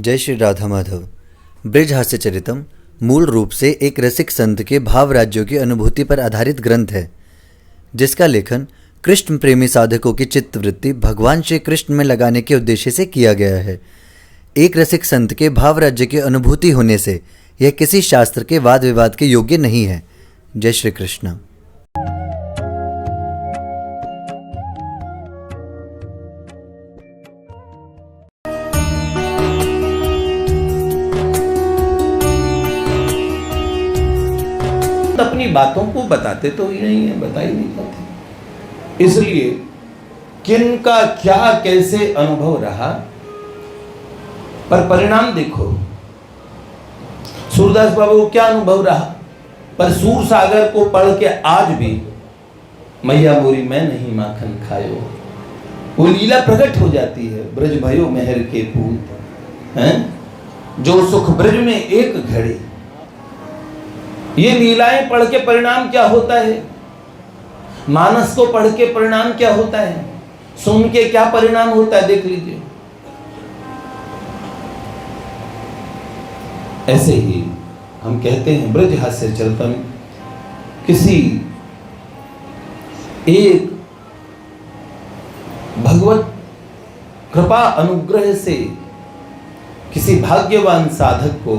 जय श्री राधा माधव। ब्रज हास्य चरितम मूल रूप से एक रसिक संत के भाव राज्यों की अनुभूति पर आधारित ग्रंथ है, जिसका लेखन कृष्ण प्रेमी साधकों की चित्तवृत्ति भगवान श्री कृष्ण में लगाने के उद्देश्य से किया गया है। एक रसिक संत के भाव राज्य की अनुभूति होने से यह किसी शास्त्र के वाद विवाद के योग्य नहीं है। जय श्री कृष्ण। अपनी बातों को बताते तो ही नहीं है, बता ही नहीं पाते। इसलिए किनका क्या कैसे अनुभव रहा, पर परिणाम देखो। सूरदास बाबू को क्या अनुभव रहा, पर सूर सागर को पढ़ के आज भी मैया मोरी मैं नहीं माखन खायो, वो लीला प्रकट हो जाती है। ब्रज भयो मेहर के पूत हैं, जो सुख ब्रज में एक घड़ी। ये लीलाएं पढ़ के परिणाम क्या होता है, मानस को पढ़ के परिणाम क्या होता है, सुन के क्या परिणाम होता है, देख लीजिए। ऐसे ही हम कहते हैं ब्रज हास्य चरितम किसी एक भगवत कृपा अनुग्रह से किसी भाग्यवान साधक को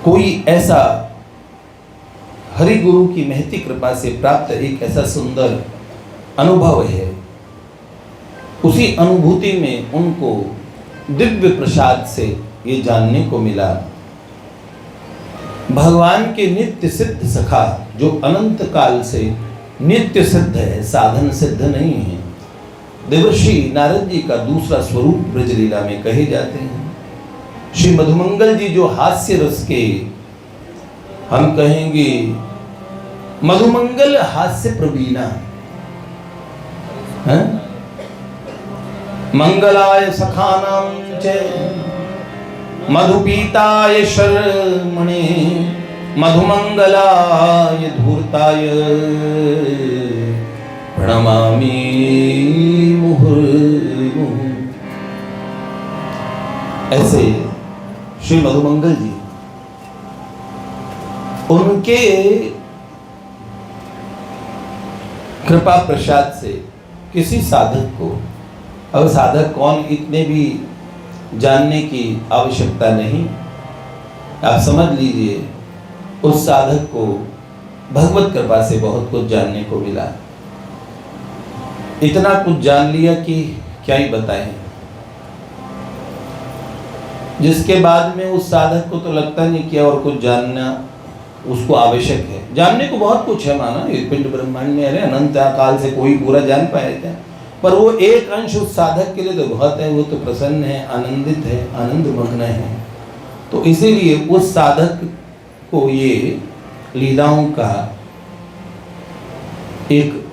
कोई ऐसा हरि गुरु की महती कृपा से प्राप्त एक ऐसा सुंदर अनुभव है। उसी अनुभूति में उनको दिव्य प्रसाद से ये जानने को मिला, भगवान के नित्य सिद्ध सखा जो अनंत काल से नित्य सिद्ध है, साधन सिद्ध नहीं है, देवर्षि नारद जी का दूसरा स्वरूप ब्रजलीला में कहे जाते हैं। श्री मधुमंगल जी जो हास्य रस के, हम कहेंगे मधुमंगल हास्य प्रवीणा है, मंगलाय सखानां च मधुपीताय शर्मणे मधुमंगलाय धूर्ताय प्रणमामि मुहुर्मुहुः। ऐसे श्री मधुमंगल जी, उनके कृपा प्रसाद से किसी साधक को, अब साधक कौन इतने भी जानने की आवश्यकता नहीं, आप समझ लीजिए उस साधक को भगवत कृपा से बहुत कुछ जानने को मिला। इतना कुछ जान लिया कि क्या ही बताएं, जिसके बाद में उस साधक को तो लगता नहीं कि और कुछ जानना उसको आवश्यक है। जानने को बहुत कुछ है, माना ये पिंड ब्रह्मांड में अरे अनंत काल से कोई पूरा जान पाया क्या, पर वो एक अंश उस साधक के लिए तो बहुत है। वो तो प्रसन्न है, आनंदित है, आनंद मग्न है। तो इसीलिए उस साधक को ये लीलाओं का एक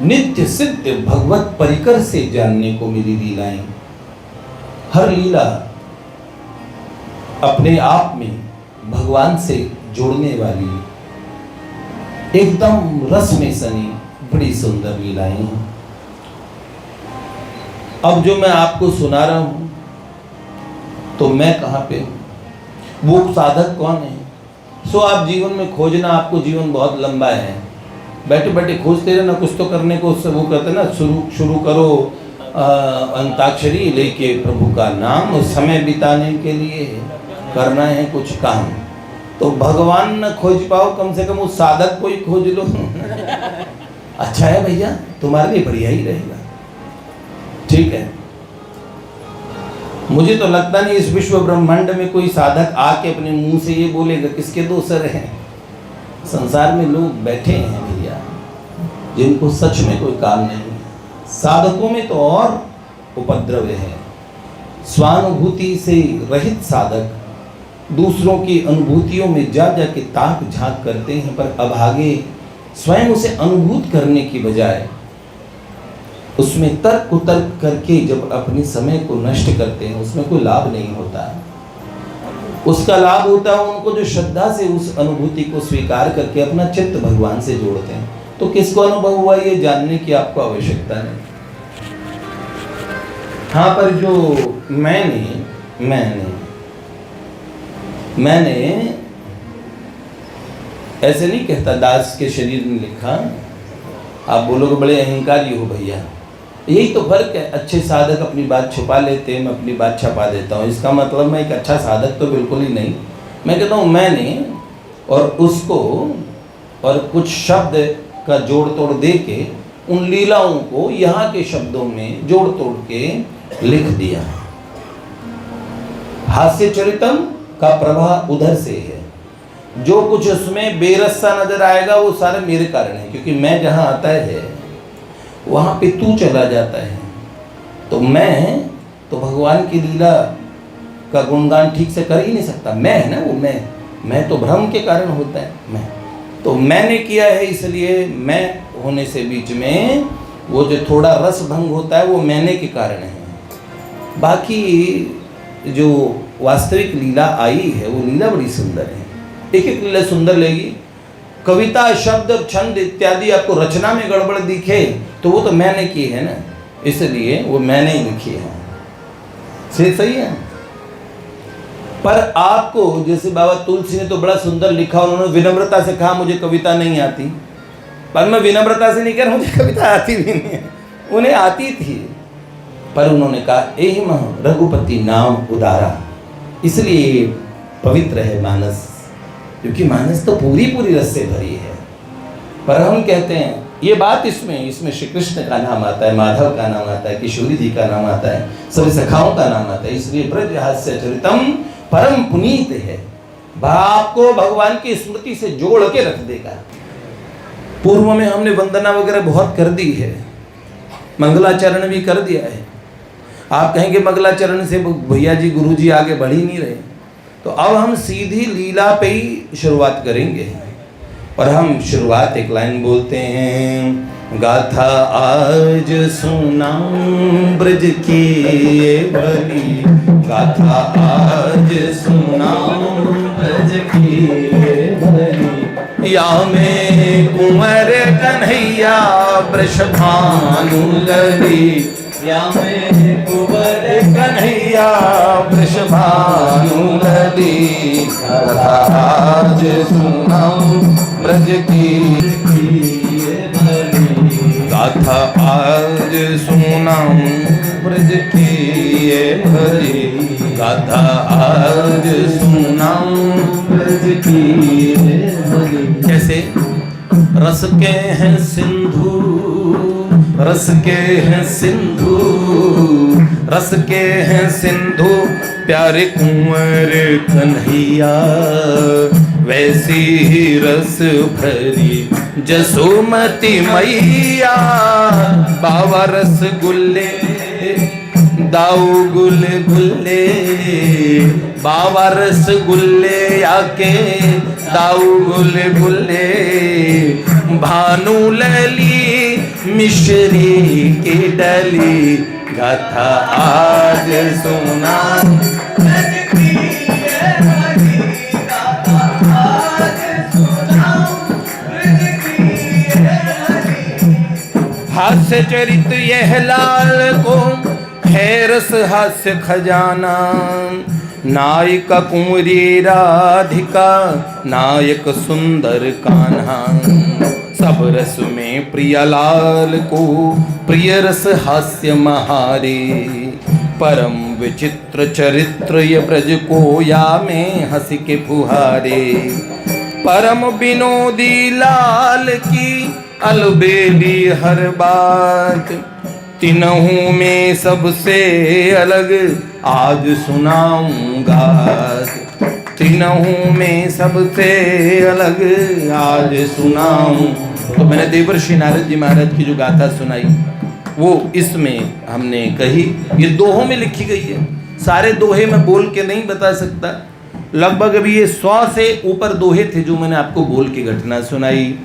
नित्य सिद्ध भगवत परिकर से जानने को मिली लीलाएं। हर लीला अपने आप में भगवान से जोड़ने वाली एकदम रस में सनी बड़ी सुंदर लीलाएं हैं। अब जो मैं आपको सुना रहा हूं तो मैं कहां पे हूं, वो साधक कौन है, सो आप जीवन में खोजना। आपको जीवन बहुत लंबा है, बैठे बैठे खोजते रहना, कुछ तो करने को। उससे वो कहते ना, शुरू करो अंताक्षरी लेके प्रभु का नाम, समय बिताने के लिए करना है कुछ काम। तो भगवान न खोज पाओ, कम से कम उस साधक को ही खोज लो। अच्छा है भैया, तुम्हारे लिए बढ़िया ही रहेगा। ठीक है, मुझे तो लगता नहीं इस विश्व ब्रह्मांड में कोई साधक आके अपने मुंह से ये बोलेगा किसके दो सर हैं। संसार में लोग बैठे हैं भैया जिनको सच में कोई काम नहीं है। साधकों में तो और उपद्रव है। स्वानुभूति से रहित साधक दूसरों की अनुभूतियों में जा जा के ताक झांक करते हैं, पर अभागे स्वयं उसे अनुभूत करने की बजाय उसमें तर्क कुतर्क करके जब अपने समय को नष्ट करते हैं, उसमें कोई लाभ नहीं होता। उसका लाभ होता है उनको जो श्रद्धा से उस अनुभूति को स्वीकार करके अपना चित्त भगवान से जोड़ते हैं। तो किसको अनुभव हुआ ये जानने की आपको आवश्यकता नहीं। हाँ, पर जो मैंने ऐसे नहीं कहता, दास के शरीर में लिखा। आप बोलोगे बड़े अहंकारी हो भैया, यही तो फर्क है। अच्छे साधक अपनी बात छुपा लेते हैं, मैं अपनी बात छुपा देता हूँ। इसका मतलब मैं एक अच्छा साधक तो बिल्कुल ही नहीं। मैं कहता हूँ मैंने, और उसको और कुछ शब्द का जोड़ तोड़ दे के उन लीलाओं को यहाँ के शब्दों में जोड़ तोड़ के लिख दिया। हास्य चरितम का प्रभाव उधर से है। जो कुछ उसमें बेरस्सा नजर आएगा वो सारे मेरे कारण है, क्योंकि मैं जहाँ आता है वहाँ पे तू चला जाता है। तो मैं तो भगवान की लीला का गुणगान ठीक से कर ही नहीं सकता। मैं है ना वो मैं तो भ्रम के कारण होता है। मैं तो मैंने किया है, इसलिए मैं होने से बीच में वो जो थोड़ा रस भंग होता है वो मैंने के कारण है। बाकी जो वास्तविक लीला आई है वो लीला बड़ी सुंदर है। एक एक लीला सुंदर लेगी। कविता शब्द छंद इत्यादि आपको रचना में गड़बड़ दिखे तो वो तो मैंने की है ना, इसलिए वो मैंने ही लिखी है। सही है। पर आपको जैसे बाबा तुलसी ने तो बड़ा सुंदर लिखा, उन्होंने विनम्रता से कहा मुझे कविता नहीं आती। पर मैं विनम्रता से नहीं कह रहा, मुझे कविता आती भी नहीं है, उन्हें आती थी। पर उन्होंने कहा एहि मह रघुपति नाम उदारा, इसलिए पवित्र है मानस, क्योंकि मानस तो पूरी पूरी रस से भरी है। पर हम कहते हैं ये बात इसमें श्री कृष्ण का नाम आता है, माधव का नाम आता है, किशोरी जी का नाम आता है, सभी सखाओं का नाम आता है। इसलिए ब्रज हास्य चरितम परम पुनीत है। आपको भगवान की स्मृति से जोड़ के रख देगा। पूर्व में हमने वंदना वगैरह बहुत कर दी है, मंगलाचरण भी कर दिया है। आप कहेंगे मंगलाचरण से भैया जी गुरु जी आगे बढ़ ही नहीं रहे, तो अब हम सीधी लीला पे ही शुरुआत करेंगे। और हम शुरुआत एक लाइन बोलते हैं, गाथा आज सुनाऊं ब्रज की ये भली, गाथा आज सुनाऊं ब्रज की ये भली, या में कुंवर कन्हैया वृषभानु लली, या में कुंवर कन्हैया वृषभानु लली, गाथा आज सुनाऊं ब्रज की गाथा आज सुनाऊं ब्रज की ये भली, गाथा आज सुनाऊं ब्रज की ये भली। कैसे? रस के हैं सिंधु, रस के हैं सिंधु, रस के हैं सिंधु प्यारे कुंवर कन्हैया, वैसी ही रस भरी जसोमती मैया, बाबा रसगुल्ले दाऊ गुल गुल्ले, बाबा रसगुल्ले आके दाऊ गुल गुल्ले, भानु लली मिश्री की डली, गाथा आज सुना हास्य चरित यह लाल को है रस हास्य खजाना, नायक कुंवरी राधिका नायक सुंदर कान्हा, सब रस में प्रिय लाल को प्रिय रस हास्य महारे, परम विचित्र चरित्र ये ब्रज को या में हंस के फुहारे, परम विनोदी लाल की अलबेली हर बात, तीनों में सबसे अलग आज सुनाऊंगा, तीनों में सबसे अलग आज सुनाऊं। तो मैंने देवर्षि नारद जी महाराज की जो गाथा सुनाई वो इसमें हमने कही, ये दोहों में लिखी गई है। सारे दोहे मैं बोल के नहीं बता सकता, लगभग अभी ये 100 से ऊपर दोहे थे जो मैंने आपको बोल के घटना सुनाई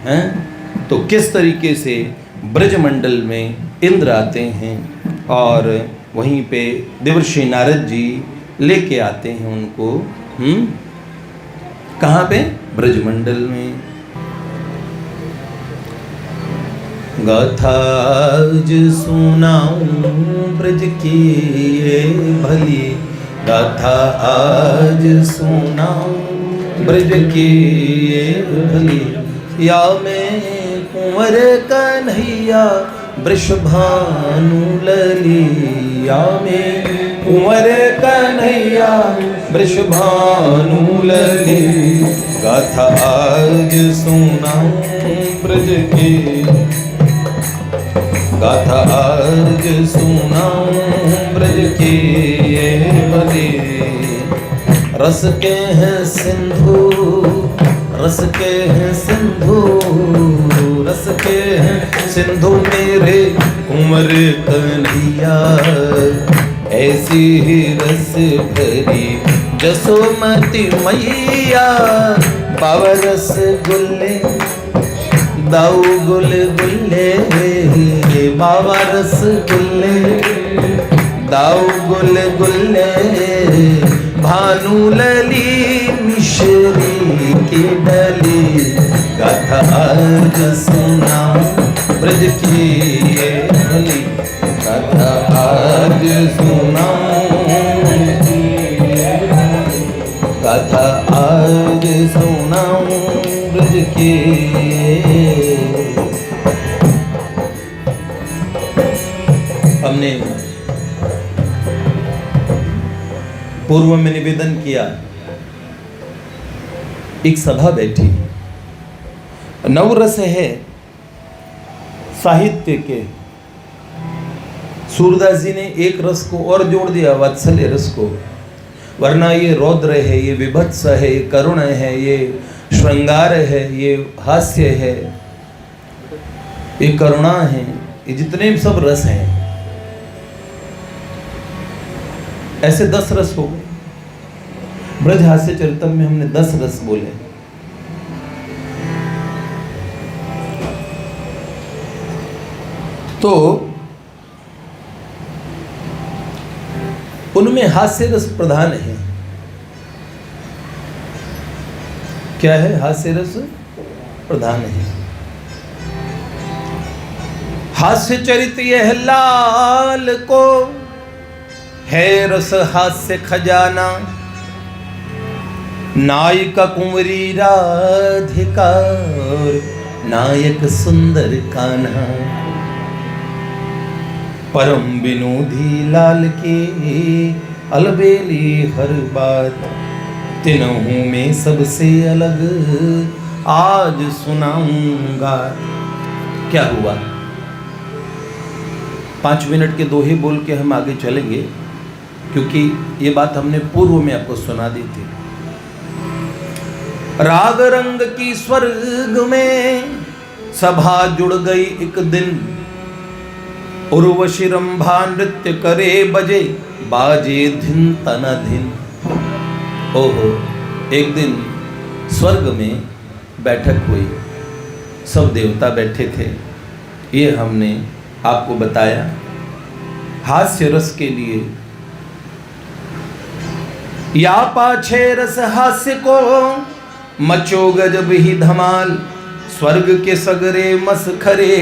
हैं। तो किस तरीके से ब्रजमंडल में इंद्र आते हैं और वहीं पे देवर्षि नारद जी लेके आते हैं उनको, कहाँ पे? ब्रजमंडल में। गाथा आज सुनाऊं ब्रज की ये भली, गाथा आज सुनाऊं ब्रज की ये भली। या मैं कुंवर कन्हैया वृषभानु लली, या मैं कुंवर कन्हैया वृषभानु लली। गाथा आज सुनाऊं ब्रज की, गाथा आज सुनाऊं ब्रज की ये भली। रस के हैं सिंधु, रस के हैं सिंधु, रस के हैं सिंधु मेरे कुंवर कन्हैया। ऐसी ही रस भरी जसोमती मैया, पावा रस गुल्ले दाऊ गुल गुल्ले, बाबा रस गुल्ले दाऊ गुल गुल्ले। भानु लली मिश्री की डली, गाथा आज सुनाऊं ब्रज की ये भली, गाथा आज सुनाऊं, गाथा आज सुनाऊं ब्रज की। हमने पूर्व में निवेदन किया, एक सभा बैठी, नवरस है साहित्य के। सूरदास जी ने एक रस को और जोड़ दिया, वात्सल्य रस को, वरना ये रौद्र है, ये विभत्स है, ये करुण है, ये श्रृंगार है, ये हास्य है, ये करुणा है, ये जितने सब रस हैं, ऐसे 10 रस हो गए। ब्रज हास्य चरितम में हमने 10 रस बोले। तो उनमें हास्य रस प्रधान है। क्या है? हास्य रस प्रधान है। हास्य चरित यह लाल को है रस हास्य खजाना, नायिका कुंवरी राधिका और नायक सुंदर कान्हा। परम विनोदी लाल की अलबेली हर बात, तीनों में सबसे अलग आज सुनाऊंगा। क्या हुआ? 5 मिनट के दोहे बोल के हम आगे चलेंगे, क्योंकि ये बात हमने पूर्व में आपको सुना दी थी। राग रंग की स्वर्ग में सभा जुड़ गई एक दिन, उर्वशी रंभा नृत्य करे बजे बाजे धिन तना धिन। ओहो, एक दिन स्वर्ग में बैठक हुई, सब देवता बैठे थे, ये हमने आपको बताया। हास्य रस के लिए या पाछे रस हास्य को मचो गजब ही धमाल, स्वर्ग के सगरे मसखरे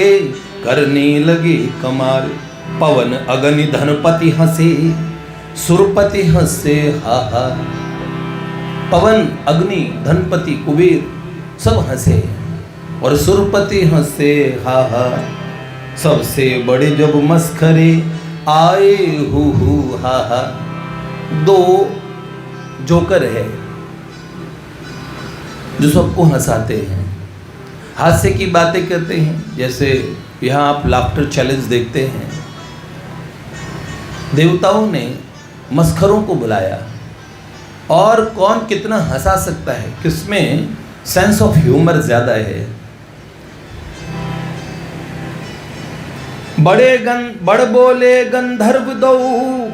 करने लगे कमाल। पवन अगनि धनपति हंसे, सुरपति हंसे हा हा। पवन अग्नि धनपति कुबेर सब हंसे और सुरपति हंसे हा हा। सबसे बड़े जब मस्खरे आए हु हा हा। 2 जोकर है जो सबको हंसाते हैं, हास्य की बातें करते हैं। जैसे यहाँ आप लाफ्टर चैलेंज देखते हैं, देवताओं ने मस्खरों को बुलाया, और कौन कितना हंसा सकता है, किसमें सेंस ऑफ ह्यूमर ज्यादा है। बड़ बोले गंधर्व दो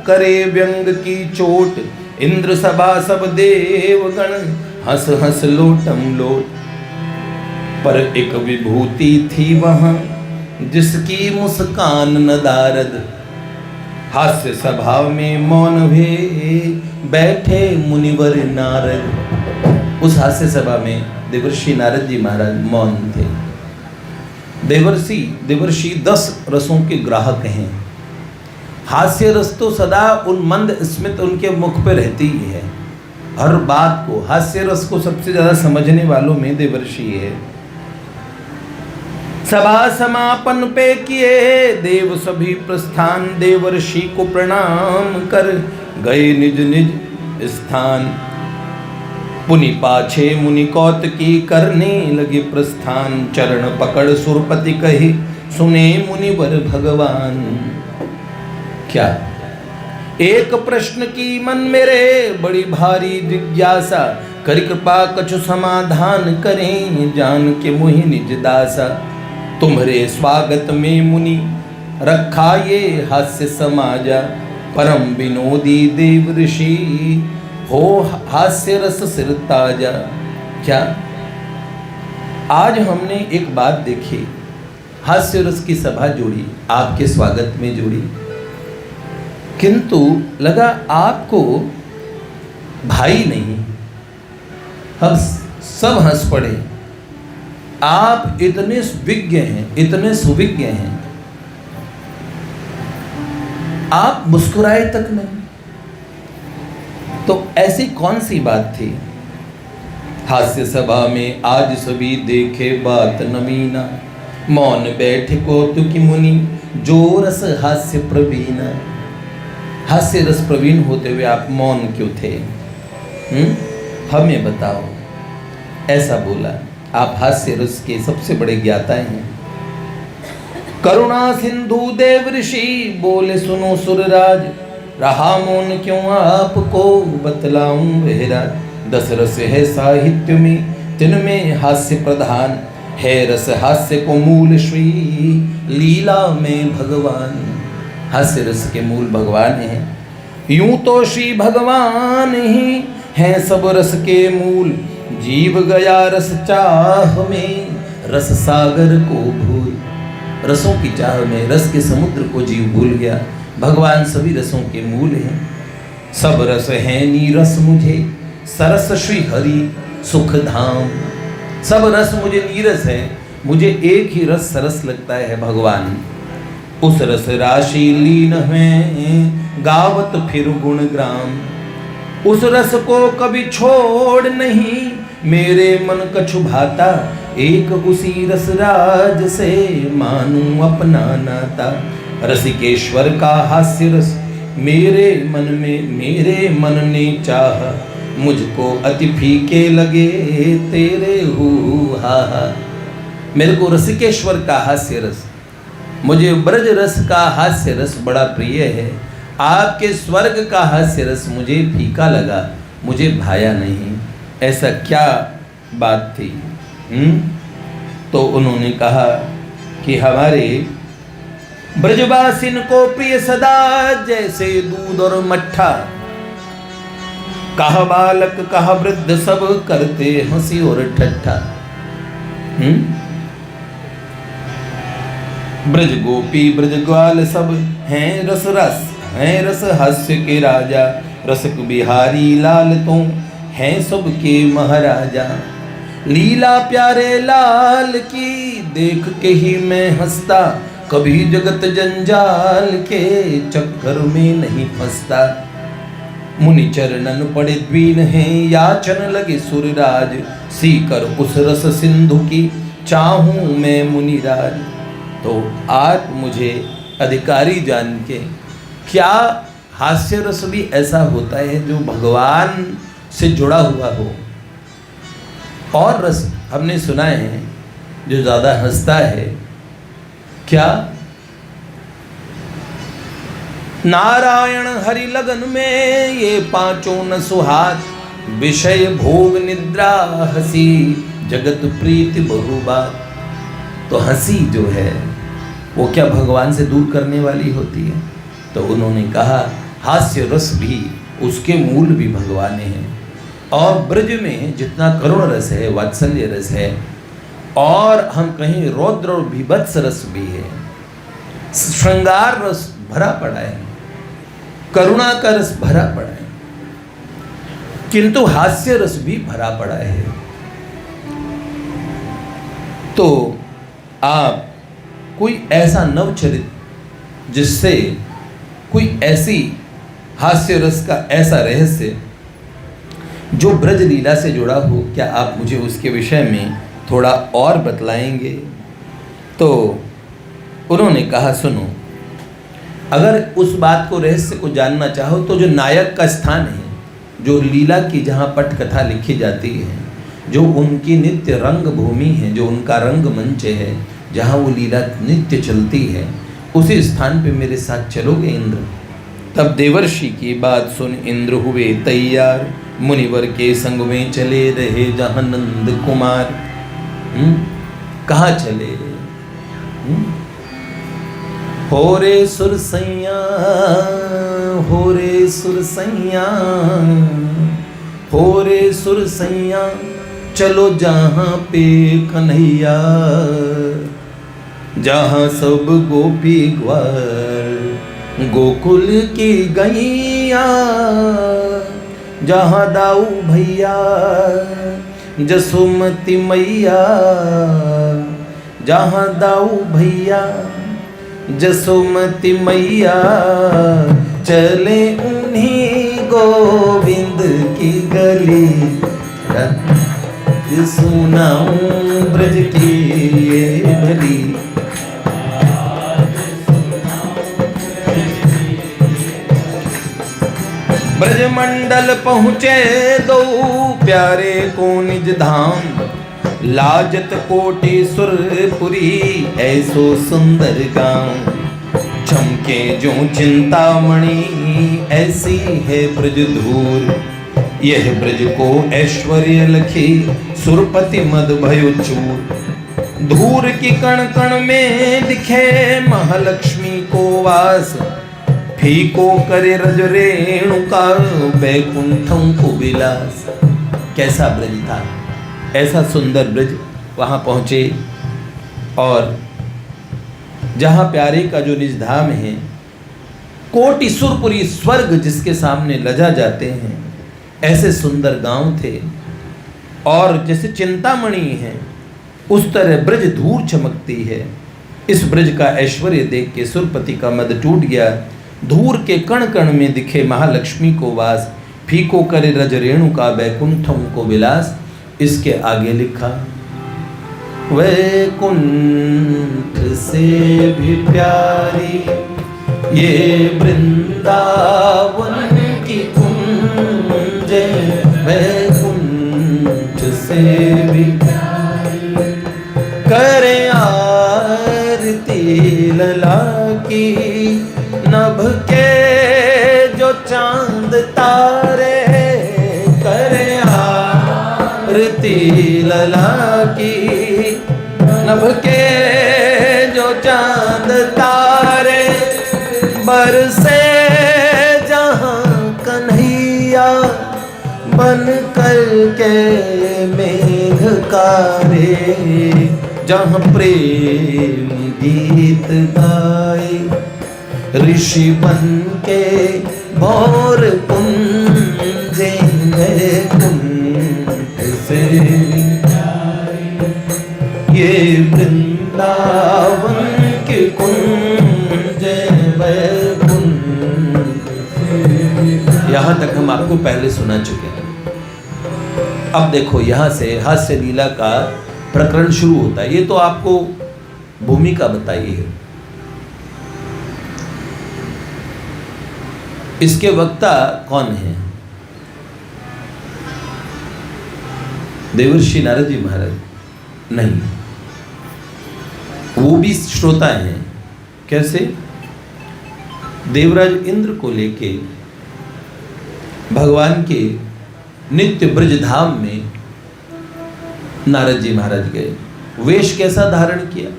करे व्यंग की चोट, इंद्र सभा सब देवगण हंस हंस लोटम लोट। पर एक विभूति थी वहां जिसकी मुस्कान नदारद, हास्य सभा में मौन हुए बैठे मुनिवर नारद। उस हास्य सभा में देवर्षि नारद जी महाराज मौन थे। देवर्षि 10 रसों के ग्राहक हैं। हास्य रस तो सदा उन मंद स्मित उनके मुख पे रहती ही है। हर बात को, हास्य रस को सबसे ज्यादा समझने वालों में देवर्षि है। सभा समापन पे किए देव सभी प्रस्थान, देवर्षि को प्रणाम कर गए निज निज स्थान। पुनि पाछे मुनि कौतकी करने लगे प्रस्थान, चरण पकड़ सुरपति कही सुने मुनिवर भगवान। क्या एक प्रश्न की मन मेरे बड़ी भारी जिज्ञासा, कर कृपा कछु समाधान करें जान के मुहि निज दासा। तुम्हारे स्वागत में मुनि रखा ये हास्य समाजा, परम विनोदी देव ऋषि हो हास्य रस सिर ताजा। क्या आज हमने एक बात देखी, हास्य रस की सभा जोड़ी, आपके स्वागत में जोड़ी, किंतु लगा आपको भाई नहीं, हम सब हंस पड़े। आप इतने विज्ञ हैं, इतने सुविज्ञ हैं, आप मुस्कुराए तक नहीं। तो ऐसी कौन सी बात थी? हास्य सभा में आज सभी देखे बात नवीना, मौन बैठे कौतुकी मुनि जो रस हास्य प्रवीणा। हास्य रस प्रवीण होते हुए आप मौन क्यों थे? हमें बताओ। ऐसा बोला, आप हास्य रस के सबसे बड़े ज्ञाता हैं। करुणा सिंधु देव ऋषि बोले सुनो सुरराज, रहा मौन क्यों आपको बतलाऊं बहराज। 10 रस है साहित्य में, तिनमें हास्य प्रधान है, रस हास्य को मूल श्री लीला में भगवान। हास्य रस के मूल भगवान हैं। यूं तो श्री भगवान ही हैं सब रस के मूल, जीव गया रस चाह में रस सागर को भूल। रसों की चाह में रस के समुद्र को जीव भूल गया। भगवान सभी रसों के मूल हैं। सब रस हैं नीरस मुझे, सरस श्री हरि सुख धाम। सब रस मुझे नीरस है, मुझे एक ही रस सरस लगता है, भगवान। उस रस राशि लीन में गावत फिर गुण ग्राम। उस रस को कभी छोड़ नहीं मेरे मन कछु भाता, एक उसी रस राज से मानूं अपना नाता। रसिकेश्वर का हास्य रस मेरे मन ने चाहा, मुझको अति फीके लगे तेरे हु हा हा। मेरे को रसिकेश्वर का हास्य रस, मुझे ब्रज रस का हास्य रस बड़ा प्रिय है। आपके स्वर्ग का हास्य रस मुझे फीका लगा, मुझे भाया नहीं। ऐसा क्या बात थी? तो उन्होंने कहा कि हमारे ब्रजवासिन को प्रिय सदा जैसे दूध और मट्ठा। कहा बालक कहा वृद्ध सब करते हंसी और ठट्ठा। ब्रज गोपी ब्रज ग्वाल सब हैं रस हास्य के राजा। रसक बिहारी लाल तो हैं सबके महाराजा। लीला प्यारे लाल की देख के ही मैं हंसता, कभी जगत जंजाल के चक्कर में नहीं फंसता। मुनि चरणन पड़े द्वीन हैं, याचन लगे सुरराज। सीकर उस रस सिंधु की चाहूं मैं मुनिराज। तो आप मुझे अधिकारी जान के, क्या हास्य रस भी ऐसा होता है जो भगवान से जुड़ा हुआ हो? और रस हमने सुना है जो ज्यादा हंसता है, क्या? नारायण हरि लगन में ये पांचों न सुहात। विषय भोग निद्रा हंसी जगत प्रीति बहुबात। तो हंसी जो है वो क्या भगवान से दूर करने वाली होती है? तो उन्होंने कहा हास्य रस भी, उसके मूल भी भगवान हैं। और ब्रज में जितना करुण रस है, वात्सल्य रस है, और हम कहीं रौद्र और बीभत्स रस भी है। श्रृंगार रस भरा पड़ा है, करुणा का रस भरा पड़ा है, किंतु हास्य रस भी भरा पड़ा है। तो आप कोई ऐसा नवचरित जिससे कोई ऐसी हास्य रस का ऐसा रहस्य जो ब्रज लीला से जुड़ा हो, क्या आप मुझे उसके विषय में थोड़ा और बतलाएंगे? तो उन्होंने कहा, सुनो, अगर उस बात को, रहस्य को जानना चाहो तो जो नायक का स्थान है, जो लीला की जहाँ पटकथा लिखी जाती है, जो उनकी नित्य रंग भूमि है, जो उनका रंग मंच है, जहाँ वो लीला नित्य चलती है, उसी स्थान पे मेरे साथ चलोगे इंद्र? तब देवर्षि की बात सुन इंद्र हुए तैयार, मुनिवर के संग में चले रहे जहाँ नंद कुमार। कहाँ चले? हो रे सुरसैया, हो रे सुरसैया, हो रे सुरसैया, चलो जहाँ पे कन्हैया, जहाँ सब गोपी ग्वार, गोकुल की गैया, जहाँ दाऊ भैया, जसोमती मैया, जहाँ दाऊ भैया, जसोमती मैया, चले उन्हीं गोविंद की गली, सुनाऊं ब्रज की ये भली। ब्रजमंडल पहुँचे दो प्यारे को निज धाम, लाजत कोटि सुरपुरी ऐसो सुंदर गाँव, चमके जो चिंतामणि ऐसी है ब्रज धूर, यह ब्रज को ऐश्वर्य लखी सुरपति मद भयो चूर, धूर की कण कण में दिखे महालक्ष्मी को वास, फीको करे रज रेणुका बैकुंठों को विलास। कैसा ब्रज था, ऐसा सुंदर ब्रज। वहाँ पहुँचे और जहाँ प्यारे का जो निज धाम है, कोटि सुरपुरी, स्वर्ग जिसके सामने लजा जाते हैं, ऐसे सुंदर गांव थे। और जैसे चिंतामणि है उस तरह ब्रज धूर चमकती है। इस ब्रज का ऐश्वर्य देख के सुरपति का मद टूट गया। धूर के कण कण में दिखे महालक्ष्मी को वास, फीको करे रज रेणु का बैकुंठों को विलास। इसके आगे लिखा, वैकुंठ से भी प्यारी ये वृंदावन की कुंज, वैकुंठ से भी प्यारी करे आरती लला की, नभ के जो चांद तारे करे आरती लला की, नभ के जो चांद तारे बरसे जहाँ कन्हैया, बन कर के मेघकारे, जहाँ प्रेम गीत गाए ऋषि बन के भौर कुंजे में कुंठ से ये वृंदावन के कुंज में कुंठ। यहाँ तक हम आपको पहले सुना चुके हैं। अब देखो यहाँ से हास्य लीला का प्रकरण शुरू होता है। ये तो आपको भूमिका बताई है। इसके वक्ता कौन है? देवर्षि नारद जी महाराज नहीं, वो भी श्रोता हैं। कैसे? देवराज इंद्र को लेके भगवान के नित्य ब्रज धाम में नारद जी महाराज गए। वेश कैसा धारण किया?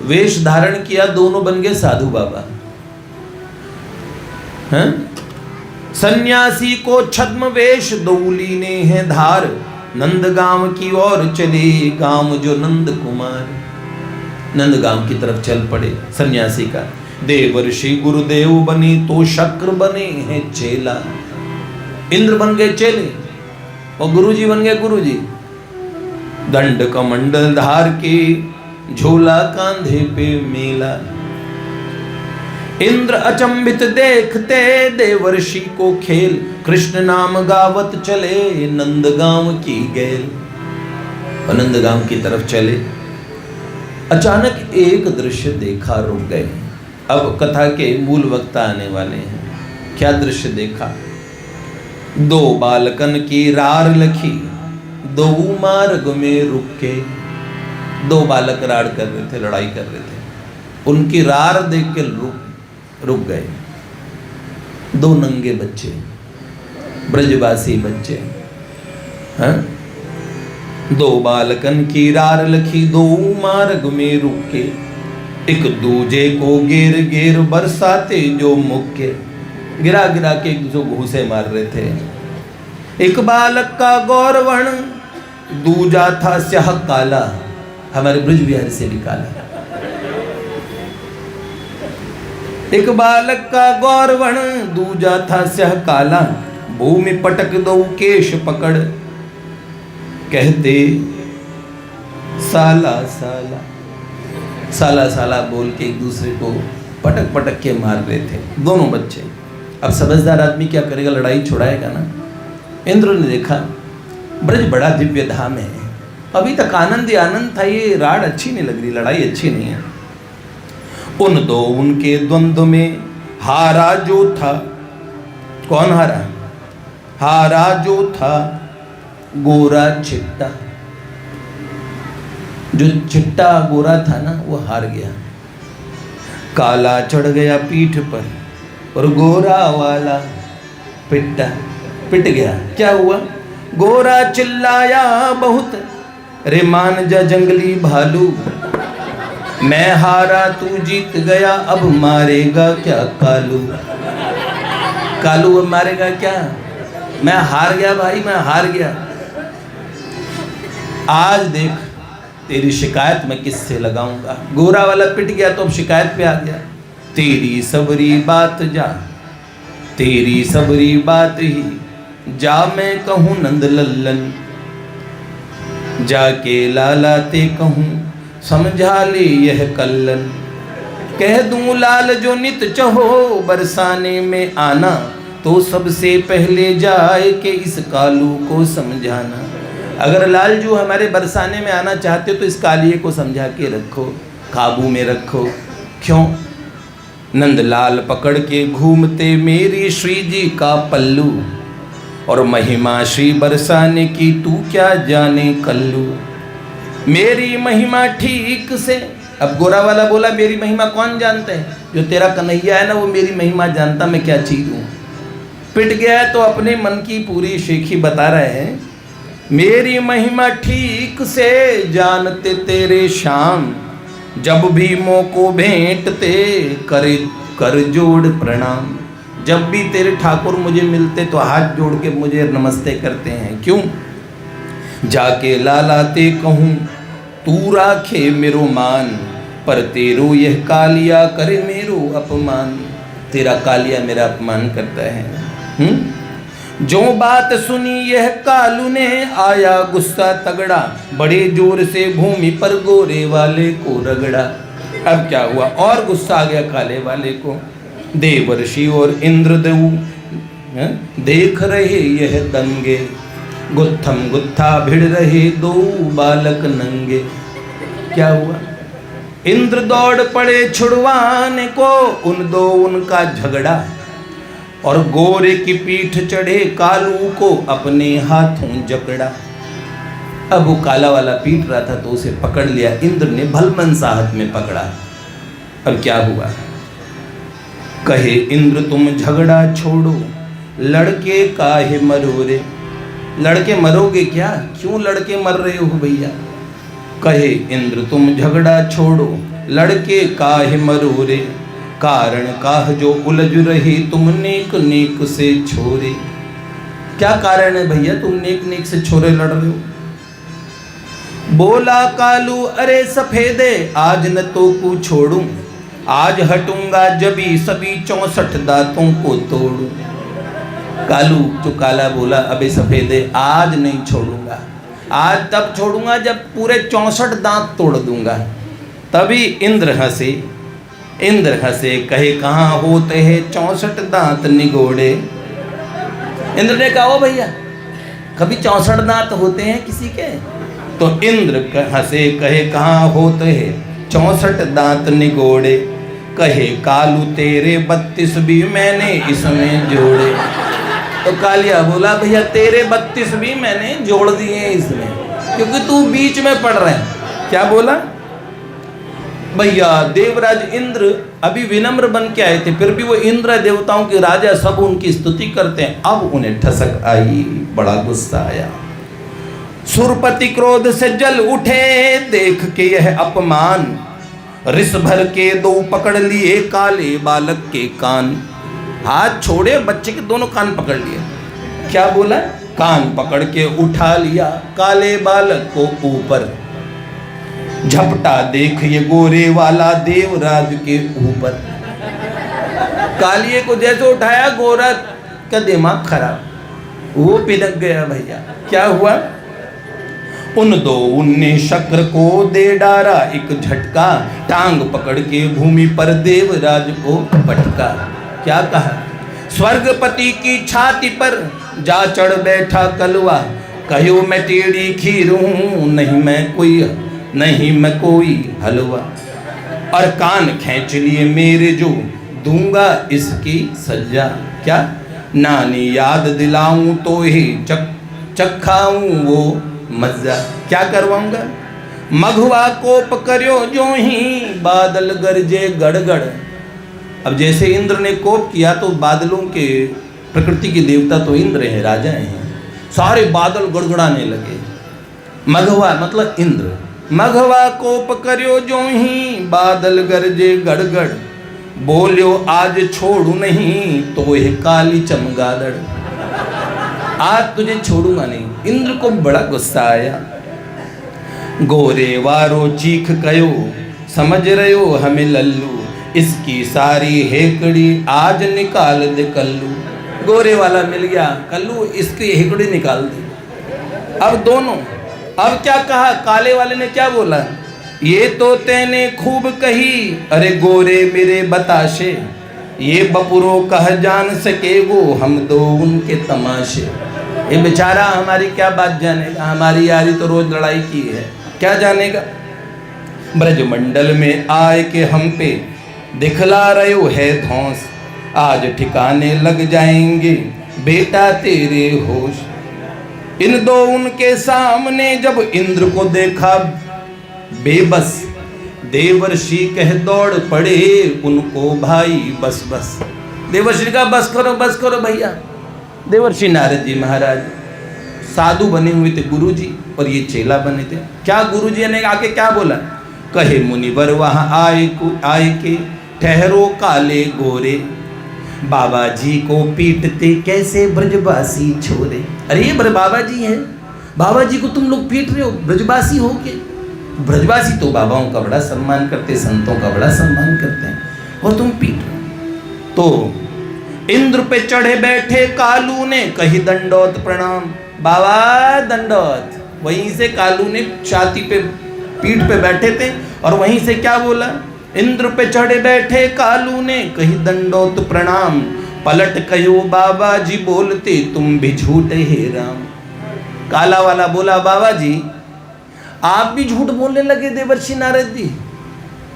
वेश धारण किया, दोनों बन गए साधु बाबा। सन्यासी को छद्म वेश दौली ने है धार, नंदगांव की ओर चले गांव जो नंद कुमार। नंदगांव की तरफ चल पड़े सन्यासी का। देवर्षि गुरुदेव बने तो शक्र बने हैं चेला। इंद्र बन गए चेले और गुरुजी बन गए गुरुजी। दंड कमंडल धार के झोला कांधे पे मेला। इंद्र अचंभित देखते देवर्षि को खेल, कृष्ण नाम गावत चले नंदगांव की गेल। नंदगांव की तरफ चले। अचानक एक दृश्य देखा, रुक गए। अब कथा के मूल वक्ता आने वाले हैं। क्या दृश्य देखा? दो बालकन की रार लखी, दो मार्ग में रुके। दो बालक रार कर रहे थे, लड़ाई कर रहे थे। उनकी रार देख के रुक गए। दो नंगे बच्चे, ब्रजवासी बच्चे। हाँ? दो बालकन की रार लखी, दो मार्ग में रुके। एक दूजे को घेर घेर बरसाते जो मुक्के। गिरा गिरा के एक दूसरे को घूसे मार रहे थे। एक बालक का गौरवण, दूजा था स्याह काला। हमारे ब्रज बिहारी से भी काला। एक बालक का गौरवण, दूजा था स्याह काला। भूमि पटक दो केश पकड़, कहते साला साला। साला साला बोल के एक दूसरे को पटक पटक के मार रहे थे दोनों बच्चे। अब समझदार आदमी क्या करेगा? लड़ाई छुड़ाएगा ना। इंद्र ने देखा ब्रज बड़ा दिव्य धाम है, अभी तक आनंद ही आनंद था, ये राड अच्छी नहीं लग रही, लड़ाई अच्छी नहीं है। उन दो उनके द्वंद्व में हारा जो था, कौन हारा? हारा जो था गोरा चिट्टा। जो चिट्टा गोरा था ना, वो हार गया। काला चढ़ गया पीठ पर और गोरा वाला पिट गया। क्या हुआ? गोरा चिल्लाया बहुत, रे मान जा जंगली भालू, मैं हारा तू जीत गया, अब मारेगा क्या कालू? कालू अब मारेगा क्या? मैं हार गया भाई, मैं हार गया। आज देख तेरी शिकायत मैं किससे लगाऊंगा। गोरा वाला पिट गया तो अब शिकायत पे आ गया। तेरी सबरी बात जा, तेरी सबरी बात ही जा, मैं कहूँ नंद लल्लन, जाके लाला ते कहूँ समझा ले यह कल्लन। कह दूं लाल जो नित चहो बरसाने में आना, तो सबसे पहले जाए के इस कालू को समझाना। अगर लाल जो हमारे बरसाने में आना चाहते हो तो इस कालिए को समझा के रखो, काबू में रखो। क्यों? नंदलाल पकड़ के घूमते मेरी श्री जी का पल्लू, और महिमा श्री बरसाने की तू क्या जाने कल्लू। मेरी महिमा ठीक से, अब गोरा वाला बोला मेरी महिमा कौन जानता है? जो तेरा कन्हैया है ना, वो मेरी महिमा जानता, मैं क्या चीज हूँ। पिट गया है तो अपने मन की पूरी शेखी बता रहे हैं। मेरी महिमा ठीक से जानते तेरे श्याम, जब भी मोको भेंटते करे कर जोड़ प्रणाम। जब भी तेरे ठाकुर मुझे मिलते तो हाथ जोड़ के मुझे नमस्ते करते हैं। क्यों? जाके लालाते कहूँ तू राखे मेरो मान, पर तेरो यह कालिया करे मेरो अपमान। तेरा कालिया मेरा अपमान करता है। जो बात सुनी यह कालू ने, आया गुस्सा तगड़ा, बड़े जोर से भूमि पर गोरे वाले को रगड़ा। अब क्या हुआ? और गुस्सा आ गया काले वाले को। देवर्षि और इंद्रदेव देख रहे यह दंगे, गुत्थम गुत्था भिड़ रहे दो बालक नंगे। क्या हुआ? इंद्र दौड़ पड़े छुड़वाने को, उनका झगड़ा, और गोरे की पीठ चढ़े कालू को अपने हाथों जकड़ा। अब वो काला वाला पीट रहा था तो उसे पकड़ लिया इंद्र ने, भलमन सा हाथ में पकड़ा। अब क्या हुआ? कहे इंद्र तुम झगड़ा छोड़ो, लड़के काहे मरो रे। लड़के मरोगे क्या? क्यों लड़के मर रहे हो भैया? कहे इंद्र तुम झगड़ा छोड़ो, लड़के काहे मरो रे। कारण काह जो उलझ रहे तुम नेक नेक से छोरे। क्या कारण है भैया तुम नेक नेक से छोरे लड़ रहे हो? बोला कालू अरे सफेदे, आज न तो को छोड़ूं, आज हटूंगा जबी सभी 64 दांतों को तोड़ूं। कालू जो काला बोला अबे सफेदे आज नहीं छोड़ूंगा, आज तब छोड़ूंगा जब पूरे 64 दांत तोड़ दूंगा। तभी इंद्र हंसे कहे कहाँ होते हैं 64 दांत निगोड़े। इंद्र ने कहा, ओ भैया, कभी 64 दांत होते हैं किसी के? तो इंद्र हंसे कहे कहाँ होते हैं 64 दांत निगोड़े। कहे कालू तेरे 32 भी मैंने इसमें जोड़े। तो कालिया बोला, भैया तेरे 32 भी मैंने जोड़ दिए इसमें, क्योंकि तू बीच में पड़ रहा है। क्या बोला भैया? देवराज इंद्र अभी विनम्र बन के आए थे, फिर भी वो इंद्र देवताओं के राजा, सब उनकी स्तुति करते हैं। अब उन्हें ठसक आई, बड़ा गुस्सा आया। सुरपति क्रोध से जल उठे, देख के यह अपमान। रिस भर के 2 पकड़ लिए काले बालक के कान। हाथ छोड़े, बच्चे के दोनों कान पकड़ लिए। क्या बोला? कान पकड़ के उठा लिया काले बालक को ऊपर। झपटा देख ये गोरे वाला देवराज के ऊपर। कालिए को जैसे उठाया, गोरा का दिमाग खराब, वो पिनक गया भैया। क्या हुआ? उनने शक्र को दे डारा एक झटका, टांग पकड़ के भूमि पर देवराज को पटका। क्या कहा? स्वर्गपति की छाती पर जा चढ़ बैठा कलवा, कहो मैं टेढ़ी खीर हूं, नहीं मैं कोई हलवा। और कान खींच लिए मेरे जो, दूंगा इसकी सजा। क्या? नानी याद दिलाऊं तो ही चखाऊं वो मजा। क्या करवाऊंगा? मघुआ कोप करो जो ही, बादल गरजे गड़गड़। अब जैसे इंद्र ने कोप किया तो बादलों के, प्रकृति के देवता तो इंद्र हैं, राजा हैं, सारे बादल गड़गड़ाने लगे। मघवा मतलब इंद्र। मघवा कोप करो जो ही, बादल गरजे गड़गड़। बोलियो आज छोड़ू नहीं, तो यह काली चमगादड़। आज तुझे छोड़ूंगा नहीं। इंद्र को बड़ा गुस्सा आया। गोरे वारो चीख कयो, समझ रहे हो हमें लल्लू, इसकी सारी हेकड़ी आज निकाल दे कल्लू। गोरे वाला मिल गया, कल्लू इसकी हेकड़ी निकाल दे। अब दोनों, अब क्या कहा? काले वाले ने क्या बोला? ये तो तैने खूब कही, अरे गोरे मेरे बताशे, ये बपुरो कह जान सके वो हम दो उनके तमाशे। ये बेचारा हमारी क्या बात जानेगा, हमारी यारी तो रोज लड़ाई की है, क्या जानेगा। ब्रजमंडल में आए के हम पे दिखला रहे हो है धौंस, आज ठिकाने लग जाएंगे बेटा तेरे होश। इन दो उनके सामने जब इंद्र को देखा बेबस, देवर्षि कह दौड़ पड़े उनको भाई बस बस। देवर्षि का बस करो भैया। देवर्षि नारद जी महाराज साधु बने हुए थे, गुरु जी, और ये चेला बने थे। क्या गुरु जी ने आके क्या बोला? कहे मुनिवर वहां आए के ठहरो काले गोरे, बाबा जी को पीटते कैसे ब्रजवासी छोरे। अरे ये बाबा जी हैं, बाबा जी को तुम लोग पीट रहे हो ब्रजवासी हो के। ब्रजवासी तो बाबाओं का बड़ा सम्मान करते, संतों का बड़ा सम्मान करते हैं, और तुम पीट रहे हो। तो इंद्र पे चढ़े बैठे कालू ने कही दंडोत प्रणाम, बाबा दंडोत। वहीं से कालू ने छाती पे, पीठ पे बैठे थे, और वहीं से क्या बोला? इंद्र पे चढ़े बैठे कालू ने कही दंडोत प्रणाम, पलट कहो बाबा जी बोलते तुम भी झूठे हे राम। काला वाला बोला, बाबा जी आप भी झूठ बोलने लगे देवर्षि नारद जी।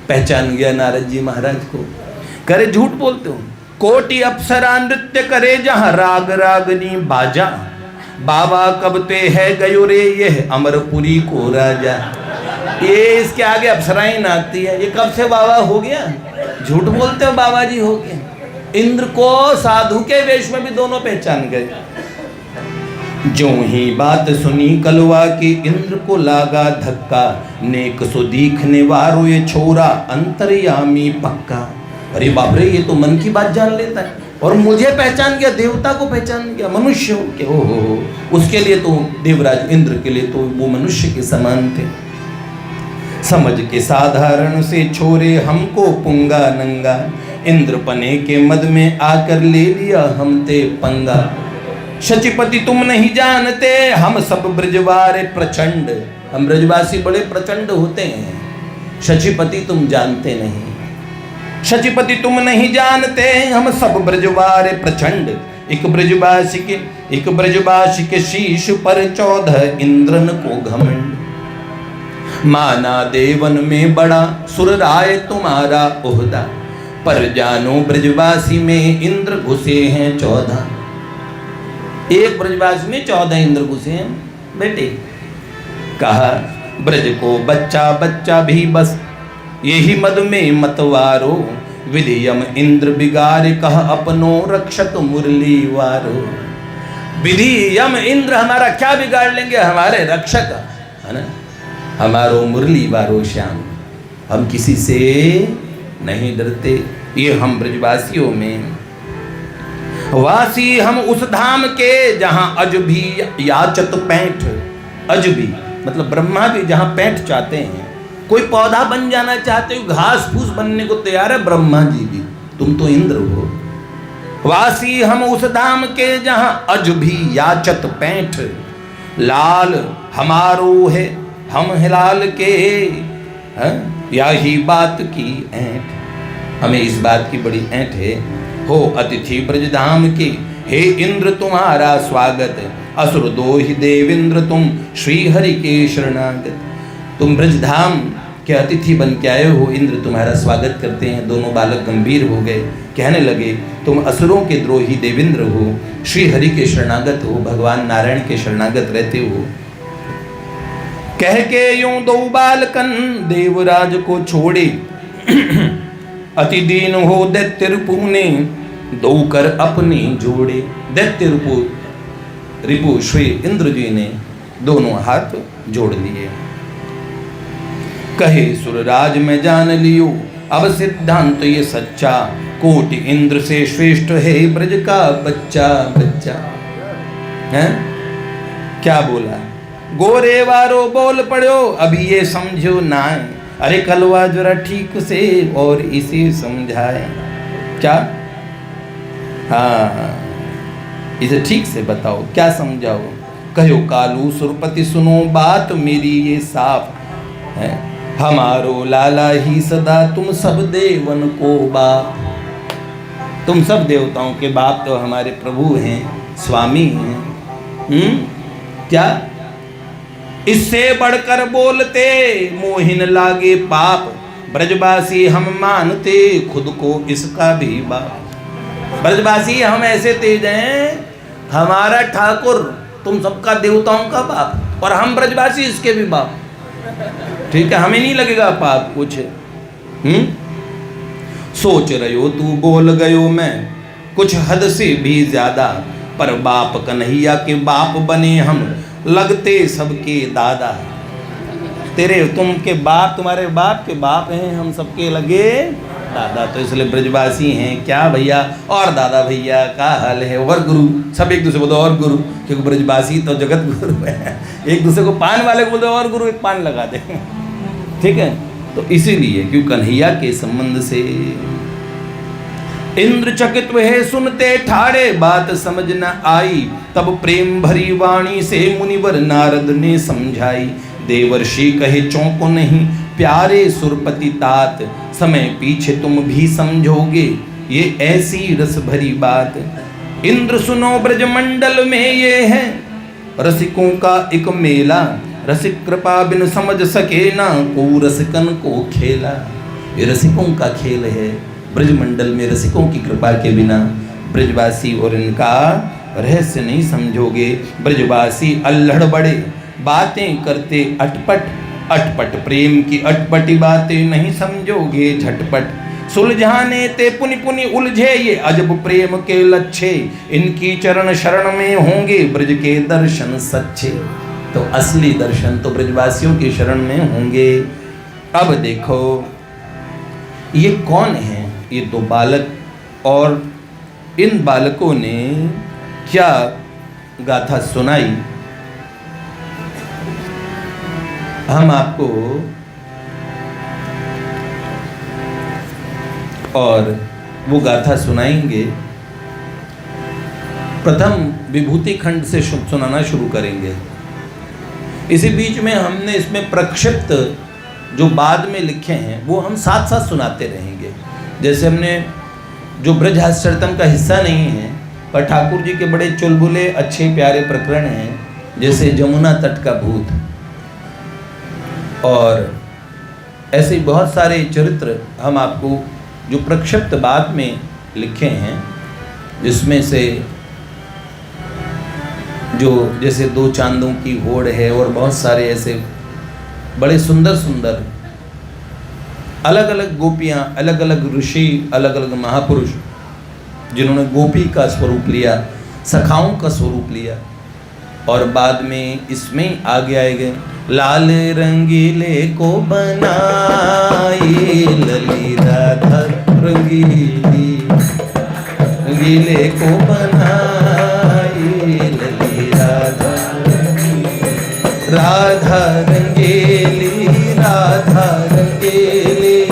पहचान गया नारद जी महाराज को, करे झूठ बोलते हो। कोटि अप्सरा नृत्य करे जहां राग रागनी बाजा, बाबा कब ते है गयो रे यह अमरपुरी को राजा। ये इसके आगे अप्सराएं नाचती है, ये कब से बाबा हो गया? झूठ बोलते हो बाबा जी हो गए। इंद्र को साधु के वेश में भी दोनों पहचान गए। जो ही बात सुनी कलवा की इंद्र को लागा धक्का, नेक सो दिखने वारो ये छोरा अंतर्यामी पक्का। अरे बाप रे, ये तो मन की बात जान लेता है, और मुझे पहचान गया, देवता को पहचान गया, मनुष्य हो के। हो उसके लिए तो देवराज इंद्र के लिए तो वो मनुष्य के समान थे। समझ के साधारण से छोरे हमको पुंगा नंगा, इंद्र पने के मद में आकर ले लिया हम ते पंगा। शचीपति तुम नहीं जानते हम सब ब्रजवारे प्रचंड, हम ब्रजवासी बड़े प्रचंड होते हैं। शचीपति तुम जानते नहीं, शचीपति तुम नहीं जानते, हम सब ब्रजवार प्रचंड, एक ब्रजवासी के शीश पर 14 इंद्रन को घमंड। माना देवन में बड़ा सुरराय तुम्हारा ओहदा, पर जानो ब्रजवासी में इंद्र घुसे हैं 14। एक ब्रजवासी में 14 इंद्र घुसे हैं बेटे। कहा ब्रज को बच्चा बच्चा भी बस, यही मद में मतवारो, विधियम इंद्र बिगाड़ कह अपनो रक्षक मुरली वारो। विधियम इंद्र हमारा क्या बिगाड़ लेंगे, हमारे रक्षक है ना, हमारो मुरली वारो श्याम, हम किसी से नहीं डरते। ये हम ब्रजवासियों में वासी हम उस धाम के जहां अज भी याचत पैंठ, अज भी मतलब ब्रह्मा भी जहां पैंठ चाहते हैं, कोई पौधा बन जाना चाहते हो, घास फूस बनने को तैयार है ब्रह्मा जी भी, तुम तो इंद्र हो। वासी हम उस धाम के जहां अज भी याचत पैंठ, लाल हमारो है हम हिलाल के, या ही बात की ऐंठ, हमें इस बात की बड़ी ऐंठ है। हो अतिथि ब्रजधाम के, हे इंद्र तुम्हारा स्वागत, असुर दो ही देवेंद्र तुम श्री हरि के शरणागत। तुम ब्रजधाम के अतिथि बन के आए हो, इंद्र तुम्हारा स्वागत करते हैं। दोनों बालक गंभीर हो गए, कहने लगे तुम असुरों के द्रोही देवेंद्र हो, श्री हरि के शरणागत हो, भगवान नारायण के शरणागत रहते हो। कह के यूं दो बालकन देवराज को छोड़े, अति दीन हो दैत्य रिपु ने दो कर अपने जोड़े। दैत्य रिपु श्री इंद्र जी ने दोनों हाथ जोड़ लिए। कहे सुरराज में जान लियो अब सिद्धांत ये सच्चा, कोटि इंद्र से श्रेष्ठ है ब्रज का बच्चा बच्चा। हैं क्या बोला, गोरे वारो बोल पड़ो अभी ये समझो नाय, अरे कलवा जरा ठीक से और इसे समझाए। क्या, हाँ इसे ठीक से बताओ, क्या समझाओ। कहो कालू सुरपति सुनो बात मेरी ये साफ है, हमारो लाला ही सदा तुम सब देवन को बाप। तुम सब देवताओं के बाप तो हमारे प्रभु हैं, स्वामी हैं। क्या इससे बढ़कर बोलते मोहिन लागे पाप, ब्रजवासी हम मानते खुद को इसका भी बाप। ब्रजवासी हम ऐसे तेज हैं, हमारा ठाकुर तुम सबका देवताओं का बाप और हम ब्रजवासी इसके भी बाप। ठीक है, हमें नहीं लगेगा पाप कुछ। सोच रहे हो तू बोल गयो मैं कुछ हद से भी ज्यादा, पर बाप कन्हैया के बाप बने हम लगते सबके दादा। तेरे तुम के बाप तुम्हारे बाप के बाप हैं, हम सबके लगे दादा, तो इसलिए ब्रजवासी हैं। क्या भैया और दादा भैया का हाल है, और गुरु सब एक दूसरे को बोलते और गुरु, क्योंकि ब्रजवासी तो जगत गुरु है। एक दूसरे को पान वाले को बोलते और गुरु, एक पान लगा दे। ठीक है, तो इसीलिए क्यों कन्हैया के संबंध से इंद्र चकित वह सुनते ठाड़े, बात समझ न आई तब प्रेम भरी वाणी से मुनिवर नारद ने समझाई। देवर्षि कहे चौंको नहीं प्यारे सुरपति तात, समय पीछे तुम भी समझोगे ये ऐसी रस भरी बात। इंद्र सुनो ब्रजमंडल में ये है रसिकों का एक मेला, रसिक कृपा बिन समझ सके ना को रसिकन को खेला। ये रसिकों का खेल है, ब्रजमंडल में रसिकों की कृपा के बिना ब्रजवासी और इनका रहस्य नहीं समझोगे। ब्रजवासी अल्हड़ बड़े बातें करते अटपट, अटपट प्रेम की अटपटी बातें नहीं समझोगे झटपट। सुलझाने ते पुनि पुनि उलझे ये अजब प्रेम के लच्छे, इनकी चरण शरण में होंगे ब्रज के दर्शन सच्चे। तो असली दर्शन तो ब्रजवासियों की शरण में होंगे। अब देखो ये कौन है, ये दो बालक, और इन बालकों ने क्या गाथा सुनाई। हम आपको और वो गाथा सुनाएंगे। प्रथम विभूति खंड से सुनाना शुरू करेंगे। इसी बीच में हमने इसमें प्रक्षिप्त जो बाद में लिखे हैं वो हम साथ साथ सुनाते रहेंगे। जैसे हमने जो ब्रज हास्यचरितम का हिस्सा नहीं है, पर ठाकुर जी के बड़े चुलबुले अच्छे प्यारे प्रकरण हैं, जैसे जमुना तट का भूत, और ऐसे बहुत सारे चरित्र हम आपको जो प्रक्षिप्त बाद में लिखे हैं, जिसमें से जो जैसे दो चांदों की होड़ है, और बहुत सारे ऐसे बड़े सुंदर सुंदर अलग अलग गोपियाँ, अलग अलग ऋषि, अलग अलग महापुरुष जिन्होंने गोपी का स्वरूप लिया, सखाओं का स्वरूप लिया, और बाद में इसमें आगे आएंगे लाल रंगीले को बनाई लली राधा रंगीली, रंगीले को बनाई लली राधा, राधा रंगीली, राधा रंगीली,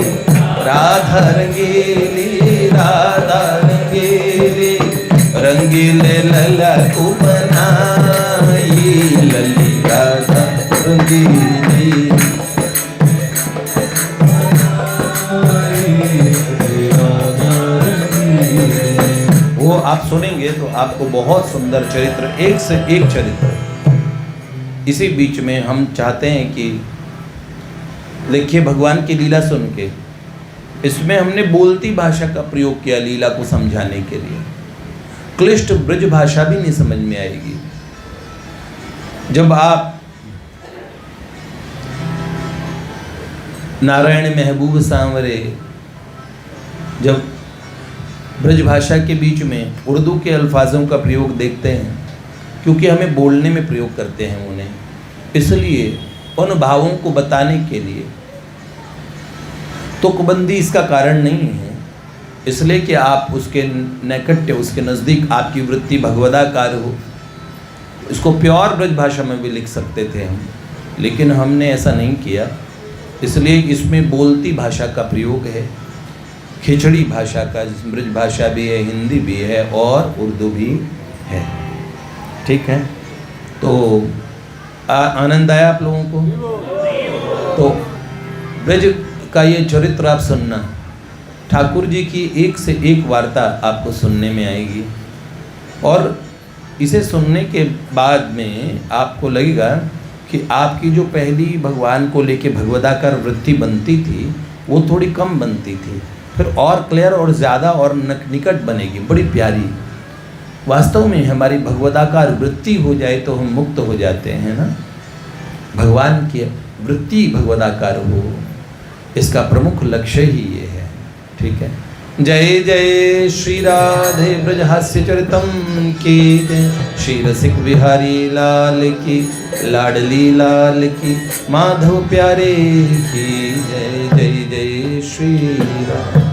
राधा रंगीली, राधा रंगीली, रंगीले लला को बनाई लली राधा रंगीली। वो आप सुनेंगे तो आपको बहुत सुंदर चरित्र, एक से एक चरित्र। इसी बीच में हम चाहते हैं कि देखिए भगवान की लीला सुन के, इसमें हमने बोलती भाषा का प्रयोग किया लीला को समझाने के लिए। क्लिष्ट ब्रज भाषा भी नहीं समझ में आएगी। जब आप नारायण महबूब सांवरे जब ब्रज भाषा के बीच में उर्दू के अल्फाजों का प्रयोग देखते हैं, क्योंकि हमें बोलने में प्रयोग करते हैं उन्हें, इसलिए उन भावों को बताने के लिए तुकबंदी इसका कारण नहीं है, इसलिए कि आप उसके नैकट्य, उसके नज़दीक आपकी वृत्ति भगवदाकार हो। इसको प्योर ब्रज भाषा में भी लिख सकते थे हम, लेकिन हमने ऐसा नहीं किया, इसलिए इसमें बोलती भाषा का प्रयोग है, खिचड़ी भाषा का, जिसमें ब्रज भाषा भी है, हिंदी भी है और उर्दू भी है। ठीक है, तो आनंद आया आप लोगों को? तो ब्रज का ये चरित्र आप सुनना, ठाकुर जी की एक से एक वार्ता आपको सुनने में आएगी, और इसे सुनने के बाद में आपको लगेगा कि आपकी जो पहली भगवान को लेके भगवदाकार वृत्ति बनती थी वो थोड़ी कम बनती थी, फिर और क्लियर और ज़्यादा और निकट बनेगी, बड़ी प्यारी। वास्तव में हमारी भगवदाकार वृत्ति हो जाए तो हम मुक्त हो जाते हैं ना। भगवान की वृत्ति भगवदाकार हो, इसका प्रमुख लक्ष्य ही ये है। ठीक है, जय जय श्री राधे ब्रज हास्य चरितम की जय, श्री रसिक बिहारी लाल की, लाडली लाल की, माधव प्यारे की जय। जय जय श्री राधे।